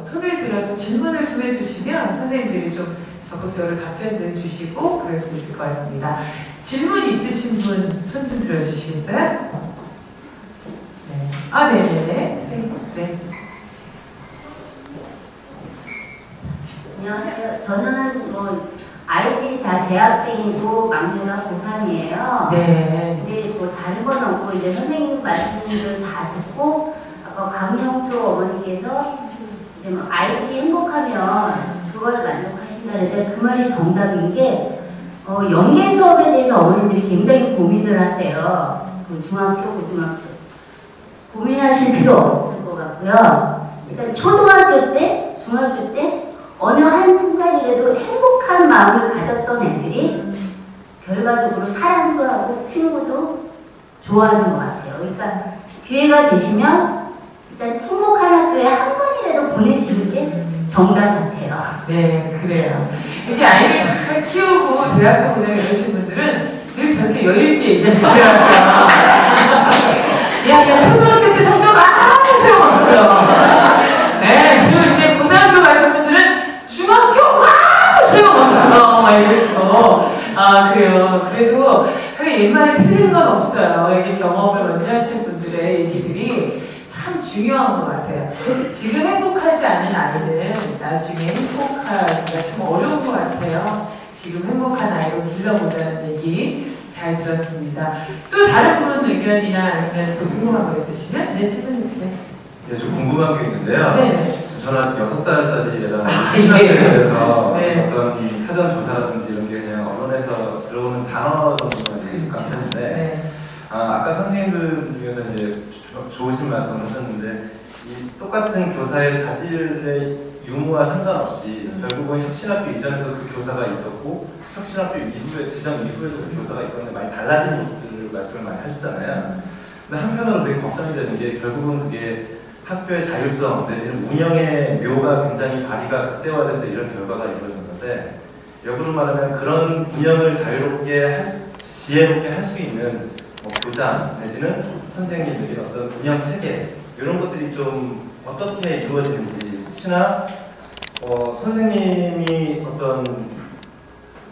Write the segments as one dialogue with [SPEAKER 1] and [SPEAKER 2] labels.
[SPEAKER 1] 손을 들어서 질문을 좀 해주시면 선생님들이 좀 적극적으로 답변도 주시고 그럴 수 있을 것 같습니다. 질문 있으신 분 손 좀 들어주시겠어요? 네. 아, 네네네. 선생님, 네.
[SPEAKER 2] 안녕하세요. 저는 뭐 아이들이 다 대학생이고 막내가 고3이에요.
[SPEAKER 1] 네.
[SPEAKER 2] 근데 뭐 다른 건 없고 이제 선생님 말씀을 다 듣고 아까 강영수 어머니께서 이제 뭐 아이들이 행복하면 그걸 만족하신다는데 그 말이 정답인 게 연계 수업에 대해서 어머니들이 굉장히 고민을 하세요. 그 중학교, 고등학교 고민하실 필요 없을 것 같고요. 일단 초등학교 때, 중학교 때 어느 한 순간이라도 행복한 마음을 가졌던 애들이 결과적으로 사랑도 하고 친구도 좋아하는 것 같아요. 그러니까 기회가 되시면 일단 행복한 학교에 한 번이라도 보내시는 게 정답 같아요.
[SPEAKER 1] 네, 그래요. 이게 아이를 키우고 대학교 보내고 이러신 분들은 늘 저렇게 여유있게 얘기하시더라고요. 야, 초등학교 때 성적 아무 소용없어. 네, 그리고 이제 고등학교 가신 분들은 중학교 아무 소용없어. 막 이러시고. 아, 그래요. 그래도 하긴 옛말에 틀린 건 없어요. 이게 경험을 먼저 하신 분들의 얘기들이 참 중요한 것 같아요. 지금 행복하지 않은 아이는 나중에 행복하기가 참 어려운 것 같아요. 지금 행복한 아이로 길러보자는 얘기 잘 들었습니다. 또 다른 분 의견이나 아니면 또 궁금한 거 있으시면 네, 질문해 주세요.
[SPEAKER 3] 네, 좀 궁금한 게 있는데요.
[SPEAKER 1] 네.
[SPEAKER 3] 저는 아직 6살짜리 애랑
[SPEAKER 1] 네.
[SPEAKER 3] 초등학교에 대해서
[SPEAKER 1] 네.
[SPEAKER 3] 어떤 사전 조사라든지 이런 게 그냥 언론에서 들어오는 단어 정도만 되게 익숙한 편인데
[SPEAKER 1] 네.
[SPEAKER 3] 아까 선생님들 중에서 이제 좋으신 말씀을 하셨는데 이 똑같은 교사의 자질의 유무와 상관없이 결국은 혁신학교 이전에도 그 교사가 있었고 혁신학교 이후에 지정 이후에도 그 교사가 있었는데 많이 달라진 모습들을 말씀을 많이 하시잖아요. 근데 한편으로 되게 걱정이 되는 게 결국은 그게 학교의 자율성 내지는 운영의 묘가 굉장히 발휘가 극대화돼서 이런 결과가 이루어졌는데 역으로 말하면 그런 운영을 자유롭게 지혜롭게 할 수 있는 교장 내지는 선생님들이 어떤 운영 체계 이런 것들이 좀 어떻게 이루어지는지 혹시나 선생님이 어떤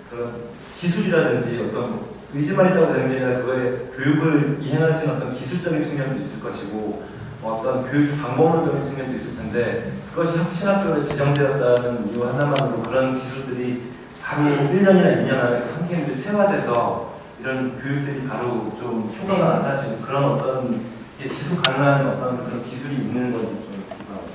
[SPEAKER 3] 그런 기술이라든지 어떤 의지만 있다고 되는 게 아니라 그거에 교육을 이행할 수 있는 어떤 기술적인 측면도 있을 것이고 어떤 교육 방법론적인 측면도 있을 텐데 그것이 혁신학교로 지정되었다는 이유 하나만으로 그런 기술들이 바로 1년이나 2년 안에 선생님들이 체화돼서 이런 교육들이 바로 좀 효과가 나타날 수 있는 그런 어떤 지속 가능한 어떤 그런 기술이 있는 건지 좀 궁금합니다.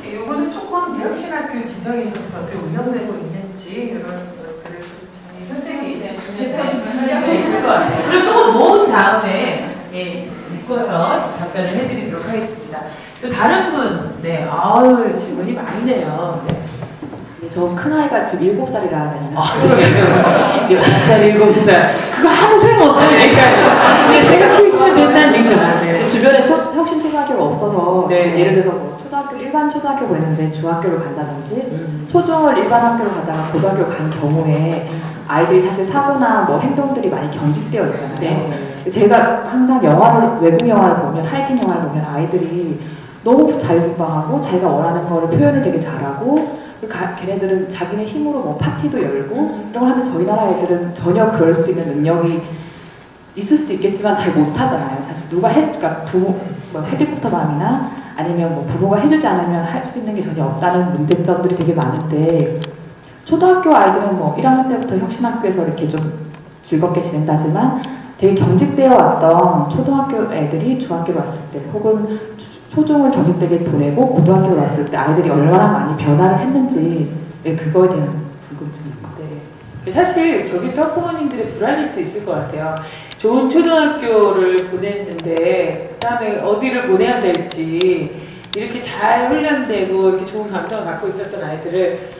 [SPEAKER 1] 네. 요거는 조금 혁신학교 지정에서부터 어떻게 운영되고 있는지 이런 것들을 좀 선생님이 얘기하시면 있을 것 같아요. 그럼 조금 모은 다음에 묶어서 답변을 해드리도록 하겠습니다. 또 다른 분, 네, 아우 질문이 많네요. 네.
[SPEAKER 4] 저 큰아이가 지금 7살이라는
[SPEAKER 1] 6살, 7살. 그거 아무 소용없다니까요. 근데 제가 키우시면 된다니까. 네.
[SPEAKER 4] 주변에 혁신 초등학교가 없어서
[SPEAKER 1] 네.
[SPEAKER 4] 예를 들어서 뭐 일반 초등학교 보냈는데 중학교를 간다든지 초중을 일반 학교로 가다가 고등학교를 간 경우에 아이들이 사실 사고나 뭐 행동들이 많이 경직되어 있잖아요.
[SPEAKER 1] 네.
[SPEAKER 4] 제가 항상 외국 영화를 보면 하이틴 영화를 보면 아이들이 너무 자유분방하고 자기가 원하는 거를 표현을 되게 잘하고 걔네들은 자기네 힘으로 뭐 파티도 열고 이런 걸 하는데 저희 나라 애들은 전혀 그럴 수 있는 능력이 있을 수도 있겠지만 잘 못하잖아요. 사실 그러니까 부모, 뭐 해리포터맘이나 아니면 뭐 부모가 해주지 않으면 할 수 있는 게 전혀 없다는 문제점들이 되게 많은데 초등학교 아이들은 뭐 1학년 때부터 혁신학교에서 이렇게 좀 즐겁게 지낸다지만 되게 경직되어 왔던 초등학교 애들이 중학교로 왔을 때 혹은 초중을 경직되게 보내고 고등학교로 왔을 때 아이들이 얼마나 많이 변화를 했는지 그거에 대한 궁금증입니다.
[SPEAKER 1] 네. 사실 저기 또 학부모님들의 불안일 수 있을 것 같아요. 좋은 초등학교를 보냈는데 그 다음에 어디를 보내야 될지 이렇게 잘 훈련되고 이렇게 좋은 감성을 갖고 있었던 아이들을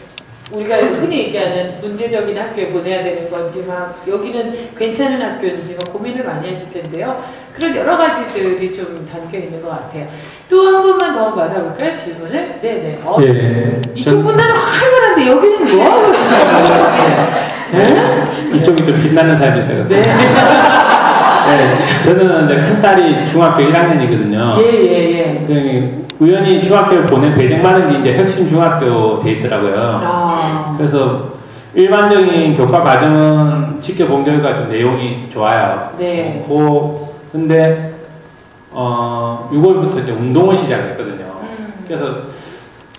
[SPEAKER 1] 우리가 흔히 얘기하는 문제적인 학교에 보내야 되는 건지 막 여기는 괜찮은 학교인지 막 고민을 많이 하실 텐데요. 그런 여러 가지들이 좀 담겨 있는 것 같아요. 또 한 분만 더 받아볼까요? 질문을? 네네.
[SPEAKER 5] 예.
[SPEAKER 1] 이쪽 분들은 활발한데 여기는 뭐 하고 계시는 거예요?
[SPEAKER 5] 이쪽이 좀 빛나는 삶이세요.
[SPEAKER 1] 네.
[SPEAKER 5] 네, 저는 이제 큰 딸이 중학교 1학년이거든요.
[SPEAKER 1] 예.
[SPEAKER 5] 우연히 중학교를 보낸 배정받은 게 이제 혁신중학교 돼 있더라고요.
[SPEAKER 1] 아.
[SPEAKER 5] 그래서 일반적인 교과 과정은 지켜본 결과 좀 내용이 좋아요.
[SPEAKER 1] 네.
[SPEAKER 5] 근데 6월부터 이제 운동을 시작했거든요. 그래서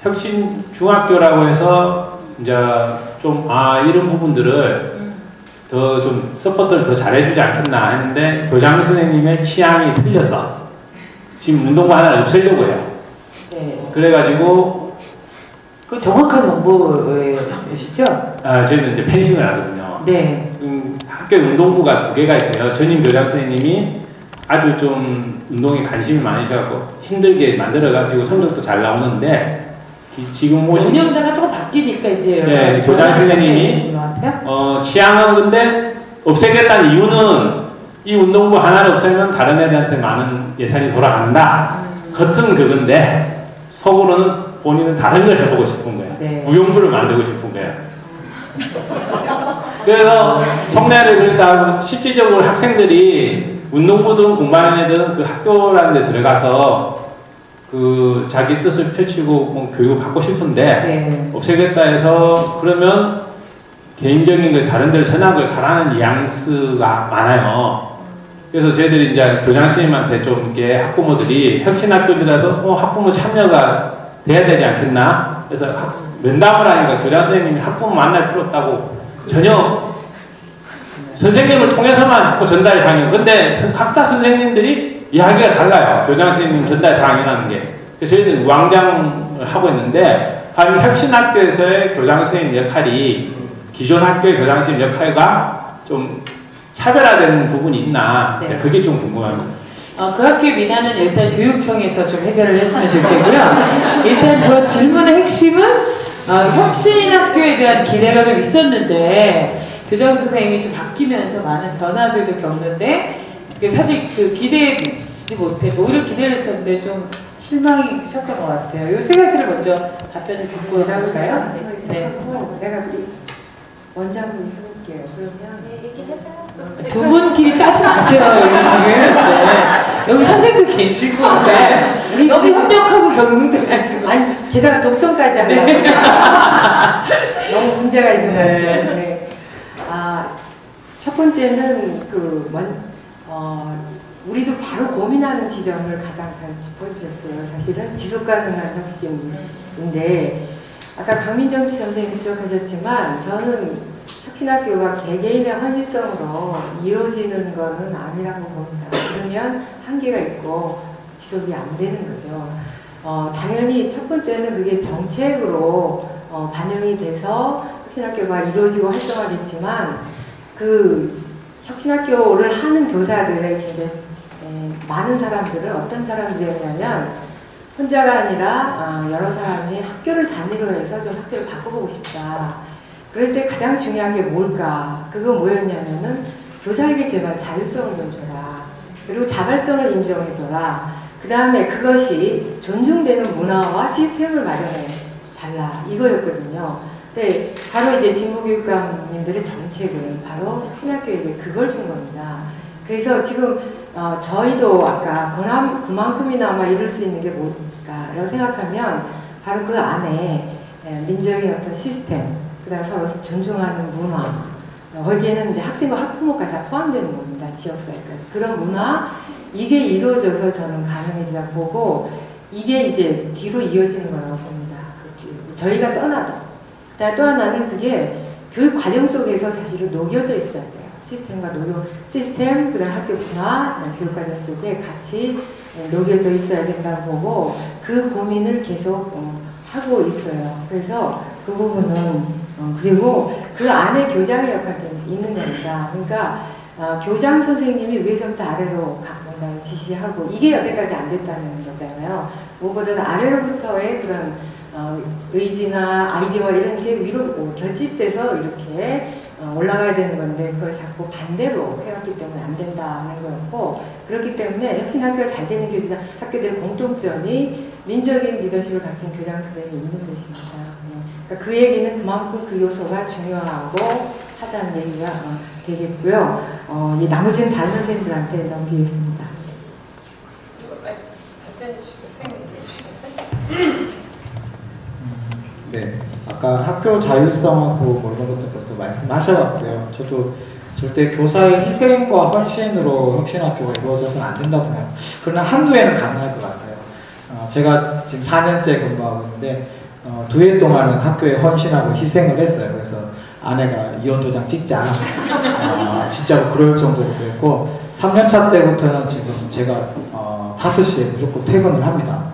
[SPEAKER 5] 혁신 중학교라고 해서 이제 좀 이런 부분들을 더 좀 서포트를 더 잘해주지 않겠나 했는데 교장 선생님의 취향이 틀려서 지금 운동부 하나를 없애려고 해요.
[SPEAKER 1] 네.
[SPEAKER 5] 그래가지고
[SPEAKER 1] 그 정확한 정보시죠?
[SPEAKER 5] 저희는 이제 펜싱을 하거든요.
[SPEAKER 1] 네.
[SPEAKER 5] 학교 운동부가 2개가 있어요. 전임 교장 선생님이 아주 좀 운동에 관심이 많으셔갖고 힘들게 만들어가지고 성적도 잘 나오는데 지금 오신
[SPEAKER 1] 운영자가 조금 바뀌니까 이제
[SPEAKER 5] 네, 교장 선생님이 취향은 근데 없애겠다는 이유는 이 운동부 하나를 없애면 다른 애들한테 많은 예산이 돌아간다. 겉은 그건데 속으로는 본인은 다른 걸 해보고 싶은 거예요.
[SPEAKER 1] 네.
[SPEAKER 5] 무용부를 만들고 싶은 거예요. 그래서 성내를 그러니까 실질적으로 학생들이 운동부든 공부하는 애들은 그 학교라는 데 들어가서 그 자기 뜻을 펼치고 뭐 교육을 받고 싶은데
[SPEAKER 1] 네.
[SPEAKER 5] 없애겠다 해서 그러면 개인적인 걸 다른 데로 전환 걸 가라는 뉘앙스가 많아요. 그래서 저희들이 이제 교장 선생님한테 좀 이렇게 학부모들이 혁신학교들이라서 학부모 참여가 돼야 되지 않겠나? 그래서 면담을 하니까 교장 선생님이 학부모 만날 필요 없다고 전혀 선생님을 통해서만 자꾸 전달이 가능해요. 근데 각자 선생님들이 이야기가 달라요. 교장 선생님 전달 상황이라는 게. 그래서 저희들이 우왕장을 하고 있는데 과연 혁신학교에서의 교장 선생님 역할이 기존 학교의 교장 선생님 역할과 좀 차별화되는 부분이 있나?
[SPEAKER 1] 네.
[SPEAKER 5] 그게 좀 궁금합니다.
[SPEAKER 1] 그 학교의 민원은 일단 교육청에서 좀 해결을 했으면 좋겠고요. 일단 저 질문의 핵심은 혁신학교에 대한 기대가 좀 있었는데 교장 선생님이 좀 바뀌면서 많은 변화들도 겪는데 사실 그 기대치 못했고 오히려 기대를 했었는데 좀 실망이 크셨던 것 같아요. 이 세 가지를 먼저 답변을 듣고 해볼까요? 네.
[SPEAKER 6] 내가 우리 원장님 해볼게요. 그러면
[SPEAKER 1] 두 분끼리 짜지 마세요. 여기 지금. 네. 여기 선생님도 계시고 네. 여기 협력하고 경쟁하시고
[SPEAKER 6] 아니 게다가 독점까지 하면 너무 문제가 있는 것 같아요. 네. 첫 번째는 우리도 바로 고민하는 지점을 가장 잘 짚어주셨어요. 사실은 지속가능한 혁신인데 아까 강민정 선생님이 지적하셨지만 저는 혁신학교가 개개인의 헌신성으로 이루어지는 것은 아니라고 봅니다. 그러면 한계가 있고 지속이 안 되는 거죠. 당연히 첫 번째는 그게 정책으로 반영이 돼서 혁신학교가 이루어지고 활성화됐지만 그 혁신학교를 하는 교사들의 굉장히 많은 사람들은 어떤 사람들이었냐면 혼자가 아니라 여러 사람이 학교를 단위로 해서 좀 학교를 바꿔보고 싶다. 그럴 때 가장 중요한 게 뭘까? 그거 뭐였냐면은 교사에게 제발 자율성을 좀 줘라. 그리고 자발성을 인정해줘라. 그 다음에 그것이 존중되는 문화와 시스템을 마련해 달라. 이거였거든요. 네, 바로 이제 진보교육감님들의 정책은 바로 혁신학교에게 그걸 준 겁니다. 그래서 지금 저희도 아까 그만큼이나 아마 이룰 수 있는 게 뭘까라고 생각하면 바로 그 안에 민주적인 어떤 시스템, 그다음 서로 존중하는 문화, 거기에는 이제 학생과 학부모까지 다 포함되는 겁니다. 지역사회까지. 그런 문화, 이게 이루어져서 저는 가능해지다 보고 이게 이제 뒤로 이어지는 거라고 봅니다. 저희가 떠나도. 그다음 또 하나는 그게 교육 과정 속에서 사실은 녹여져 있어야 돼요. 시스템, 그다음 학교 문화, 교육 과정 속에 같이 녹여져 있어야 된다고 보고 그 고민을 계속 하고 있어요. 그래서 그 부분은 그리고 그 안에 교장의 역할도 있는 겁니다. 그러니까 교장 선생님이 위에서부터 아래로 뭔가를 지시하고 이게 여태까지 안 됐다는 거잖아요. 무엇보다는 아래로부터의 그런 의지나 아이디어와 이런 게 위로 결집돼서 이렇게 올라가야 되는 건데 그걸 자꾸 반대로 해왔기 때문에 안 된다는 거였고 그렇기 때문에 혁신학교가 잘 되는 학교들의 공통점이 민주적인 리더십을 가진 교장 선생님이 있는 것입니다. 그러니까 그 얘기는 그만큼 그 요소가 중요하고 하다는 얘기가 되겠고요. 이 나머지는 다른 선생님들한테 넘기겠습니다.
[SPEAKER 1] 이거 말씀 답변해 주시겠어요?
[SPEAKER 7] 네, 아까 학교 자율성하고 뭐 이런 것도 벌써 말씀하셔갖고요. 저도 절대 교사의 희생과 헌신으로 혁신학교가 이루어져서는 안 된다고 생각해요. 그러나 한두 해는 가능할 것 같아요. 제가 지금 4년째 근무하고 있는데 2해 동안은 학교에 헌신하고 희생을 했어요. 그래서 아내가 이혼 도장 찍자. 진짜로 그럴 정도로 그랬고 3년차 때부터는 지금 제가 5시에 무조건 퇴근을 합니다.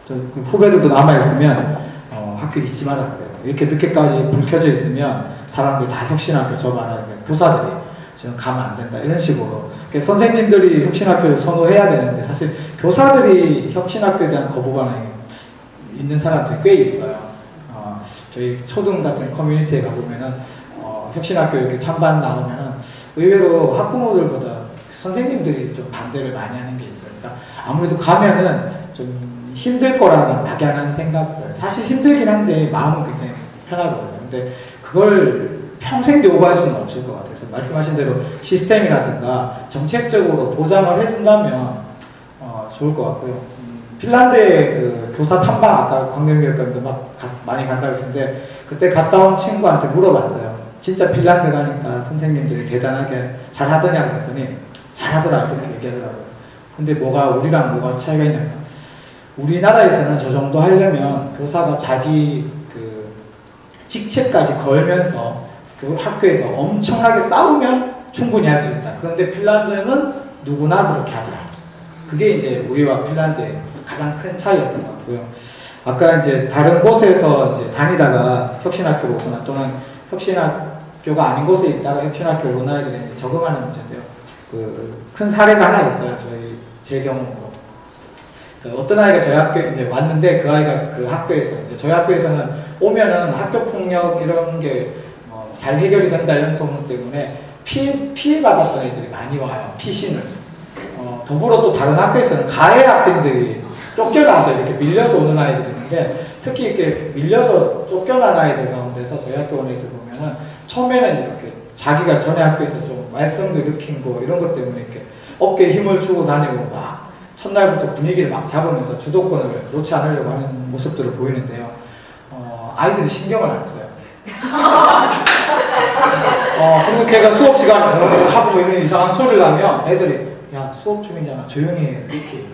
[SPEAKER 7] 그 후배들도 남아있으면 학교 잊지 마라 그래요. 이렇게 늦게까지 불 켜져 있으면 사람들 다 혁신학교 접안하는 교사들이 지금 가면 안 된다 이런 식으로. 선생님들이 혁신학교를 선호해야 되는데 사실 교사들이 혁신학교에 대한 거부감이 있는 사람들이 꽤 있어요. 저희 초등 같은 커뮤니티에 가보면은 혁신학교 이렇게 찬반 나오면은 의외로 학부모들보다 선생님들이 좀 반대를 많이 하는 게 있어요. 그러니까 아무래도 가면은 좀 힘들 거라는 막연한 생각들. 사실 힘들긴 한데 마음은 굉장히 편하거든요. 근데 그걸 평생 요구할 수는 없을 것 같아서 말씀하신 대로 시스템이라든가 정책적으로 보장을 해준다면 좋을 것 같고요. 핀란드의 그 교사 탐방 아까 광명교육감도 많이 간다고 했는데 그때 갔다 온 친구한테 물어봤어요. 진짜 핀란드 가니까 선생님들이 대단하게 잘하더냐고 했더니 잘하더라 이렇게 얘기하더라고요. 근데 우리랑 뭐가 차이가 있냐면 우리나라에서는 저 정도 하려면 교사가 자기 그 직책까지 걸면서 그 학교에서 엄청나게 싸우면 충분히 할 수 있다. 그런데 핀란드는 누구나 그렇게 하더라. 그게 이제 우리와 핀란드의 가장 큰 차이였던 것 같고요. 아까 이제 다른 곳에서 이제 다니다가 혁신학교로 오거나 또는 혁신학교가 아닌 곳에 있다가 혁신학교로 온 아이들이 적응하는 문제인데요. 그 큰 사례가 하나 있어요. 제 경우로. 어떤 아이가 저희 학교에 이제 왔는데 그 아이가 그 학교에서 이제 저희 학교에서는 오면은 학교 폭력 이런 게 잘 해결이 된다 이런 소문 때문에 피해 받았던 애들이 많이 와요. 피신을. 더불어 또 다른 학교에서는 가해 학생들이 쫓겨나서 이렇게 밀려서 오는 아이들이 있는데 특히 이렇게 밀려서 쫓겨난 아이들 가운데서 저희 학교 온 애들 보면은 처음에는 이렇게 자기가 전에 학교에서 좀 말썽도 일으킨 거 이런 것 때문에 이렇게 어깨에 힘을 주고 다니고 막 첫날부터 분위기를 막 잡으면서 주도권을 놓지 않으려고 하는 모습들을 보이는데요. 아이들이 신경을 안 써요. 그리고 걔가 수업 시간에 하고 이런 이상한 소리를 하면 애들이 야 수업 중이잖아 조용히 해 이렇게 얘기해요.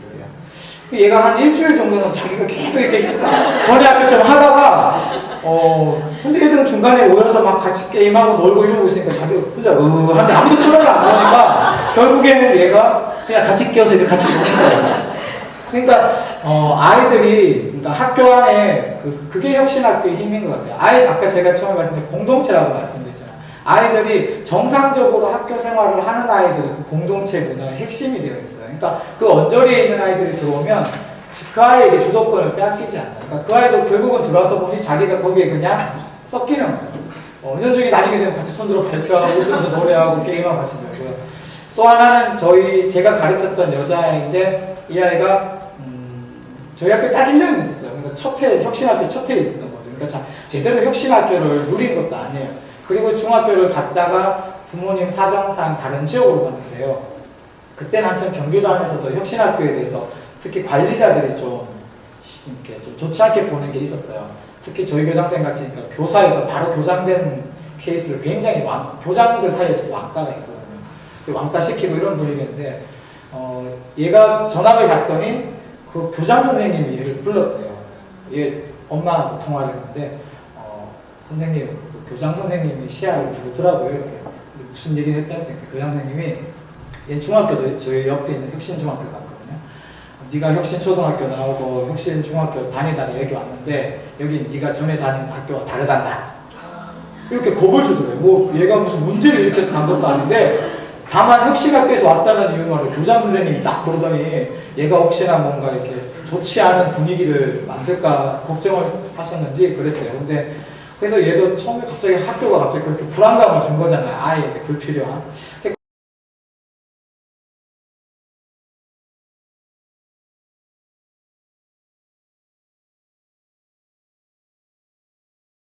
[SPEAKER 7] 얘가 한 일주일 정도는 자기가 계속 이렇게 전에 학교처럼 하다가 근데 애들은 중간에 모여서 막 같이 게임하고 놀고 이러고 있으니까 자기가 혼자 하는데 아무도 쳐다를 안 보니까 결국에는 얘가 그냥 같이 끼어서 이렇게 같이 노는 거예요. 그러니까 아이들이 그러니까 학교 안에 그게 혁신학교의 힘인 것 같아요. 아까 제가 처음에 말씀드린 공동체라고 말씀드렸잖아요. 아이들이 정상적으로 학교 생활을 하는 아이들이 그 공동체 문화의 핵심이 되어 있어요. 그러니까 그 언저리에 있는 아이들이 들어오면 그 아이에게 주도권을 빼앗기지 않아요. 그러니까 그 아이도 결국은 들어와서 보니 자기가 거기에 그냥 섞이는 거예요. 은연중에 나중에 되면 같이 손들어 발표하고 웃으면서 노래하고 게임하고 같이 놀고요. 또 하나는 제가 가르쳤던 여자아이인데 이 아이가 저희 학교 딱 1년 있었어요. 그러니까 혁신학교 첫 해에 있었던 거죠. 그러니까 제대로 혁신학교를 누린 것도 아니에요. 그리고 중학교를 갔다가 부모님 사정상 다른 지역으로 갔는데요. 그때는 한참 경기도 안에서도 혁신학교에 대해서 특히 관리자들이 좀 좋지 않게 보는 게 있었어요. 특히 저희 교장선생 같이 그러니까 교사에서 바로 교장된 케이스를 굉장히 교장들 사이에서도 왕따가 있거든요. 왕따 시키고 이런 분위기인데 얘가 전학을 갔더니 그 교장 선생님이 얘를 불렀대요. 얘 엄마하고 통화를 했는데 선생님 그 교장 선생님이 시야를 부르더라고요. 이렇게 무슨 얘기를 했다니까 교장 선생님이 얘 중학교도 저희 옆에 있는 혁신중학교 갔거든요. 네가 혁신초등학교 나오고 혁신중학교 다니다가 여기 왔는데 여기 네가 전에 다니는 학교와 다르단다. 이렇게 겁을 주더래요. 얘가 무슨 문제를 일으켜서 간 것도 아닌데 다만 혁신학교에서 왔다는 이유만으로 교장 선생님이 딱 부르더니 얘가 혹시나 뭔가 이렇게 좋지 않은 분위기를 만들까 걱정을 하셨는지 그랬대요. 근데 그래서 얘도 처음에 갑자기 학교가 갑자기 그렇게 불안감을 준 거잖아요. 아이에게 불필요한.